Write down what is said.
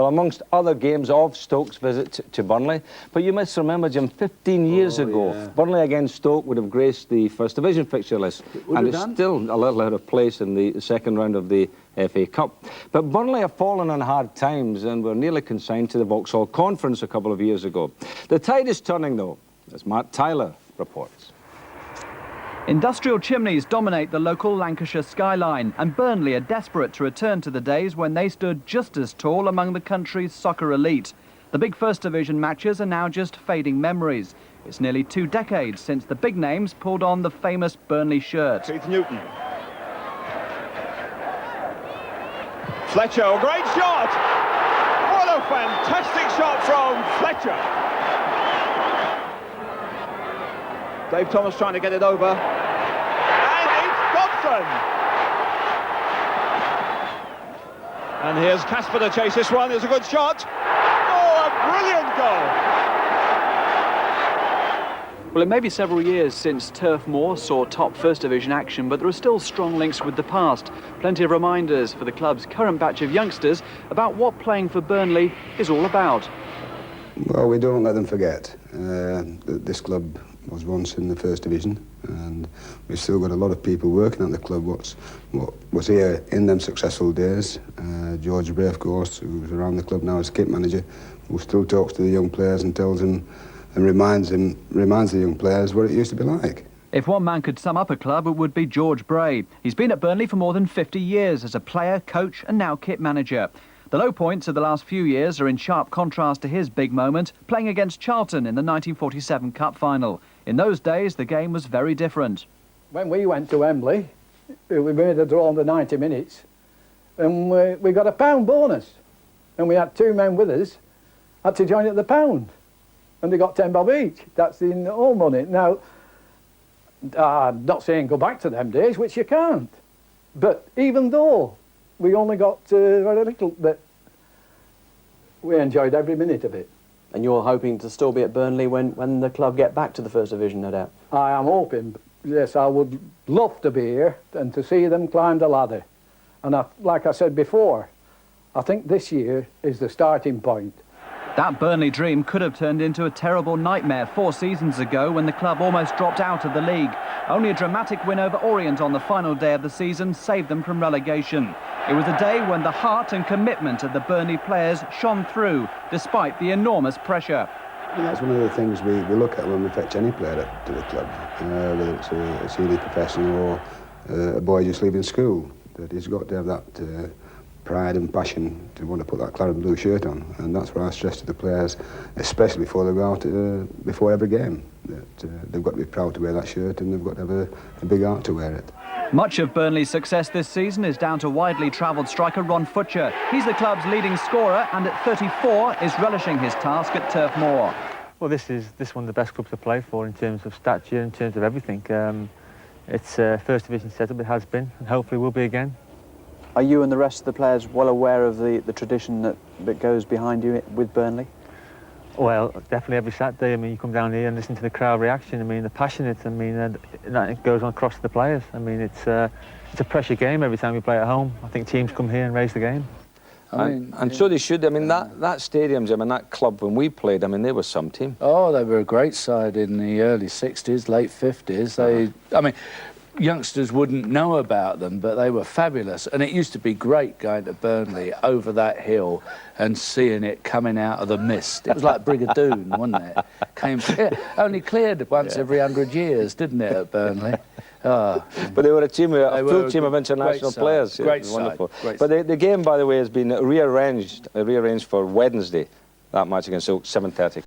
Well, amongst other games of Stoke's visit to Burnley. But you must remember, Jim, 15 years ago, Burnley against Stoke would have graced the First Division fixture list. And it's still a little out of place in the second round of the FA Cup. But Burnley have fallen on hard times and were nearly consigned to the Vauxhall Conference a couple of years ago. The tide is turning, though, as Matt Tyler reports. Industrial chimneys dominate the local Lancashire skyline, and Burnley are desperate to return to the days when they stood just as tall among the country's soccer elite. The big First Division matches are now just fading memories. It's nearly 2 decades since the big names pulled on the famous Burnley shirt. Keith Newton. Fletcher, great shot! What a fantastic shot from Fletcher! Dave Thomas trying to get it over. And it's Dobson! And here's Casper to chase this one. It's a good shot. Oh, a brilliant goal! Well, it may be several years since Turf Moor saw top First Division action, but there are still strong links with the past. Plenty of reminders for the club's current batch of youngsters about what playing for Burnley is all about. Well, we don't let them forget that this club was once in the First Division, and we've still got a lot of people working at the club what was here in them successful days. George Bray, of course, who's around the club now as kit manager, who still talks to the young players and tells them and reminds the young players what it used to be like. If one man could sum up a club, it would be George Bray. He's been at Burnley for more than 50 years as a player, coach and now kit manager. The low points of the last few years are in sharp contrast to his big moment, playing against Charlton in the 1947 Cup final. In those days, the game was very different. When we went to Wembley, we made a draw under 90 minutes, and we got a £1 bonus. And we had 2 men with us, had to join at the £1, and they got 10 bob each. That's in all money. Now, I'm not saying go back to them days, which you can't, but even though we only got very little, but we enjoyed every minute of it. And you're hoping to still be at Burnley when the club get back to the First Division, no doubt? I am hoping, yes, I would love to be here and to see them climb the ladder. And like I said before, I think this year is the starting point. That Burnley dream could have turned into a terrible nightmare 4 seasons ago when the club almost dropped out of the league. Only a dramatic win over Orient on the final day of the season saved them from relegation. It was a day when the heart and commitment of the Burnley players shone through, despite the enormous pressure. That's one of the things we look at when we fetch any player to the club, whether it's a senior professional or a boy just leaving school, that he's got to have that pride and passion to want to put that claret and blue shirt on, and that's what I stress to the players, especially before they go out before every game, that they've got to be proud to wear that shirt and they've got to have a big heart to wear it. Much of Burnley's success this season is down to widely travelled striker Ron Futcher. He's the club's leading scorer and at 34 is relishing his task at Turf Moor. Well, this is one of the best clubs to play for in terms of stature, in terms of everything. It's a First Division setup, it has been, and hopefully will be again. Are you and the rest of the players well aware of the tradition that goes behind you with Burnley? Well, definitely every Saturday. I mean, you come down here and listen to the crowd reaction. I mean, they're passionate. I mean, it goes on across the players. I mean, it's a pressure game every time we play at home. I think teams come here and raise the game. And so they should. I mean, that stadium, Jim, and that club, when we played, I mean, they were some team. Oh, they were a great side in the early 60s, late 50s. I mean, youngsters wouldn't know about them, but they were fabulous. And it used to be great going to Burnley over that hill and seeing it coming out of the mist. It was like Brigadoon, wasn't it? Only cleared once every 100 years, didn't it, at Burnley? But they were a team, a full team of international players. Great side, wonderful. Great but the game, by the way, has been rearranged for Wednesday. That match against Stoke, 7:30.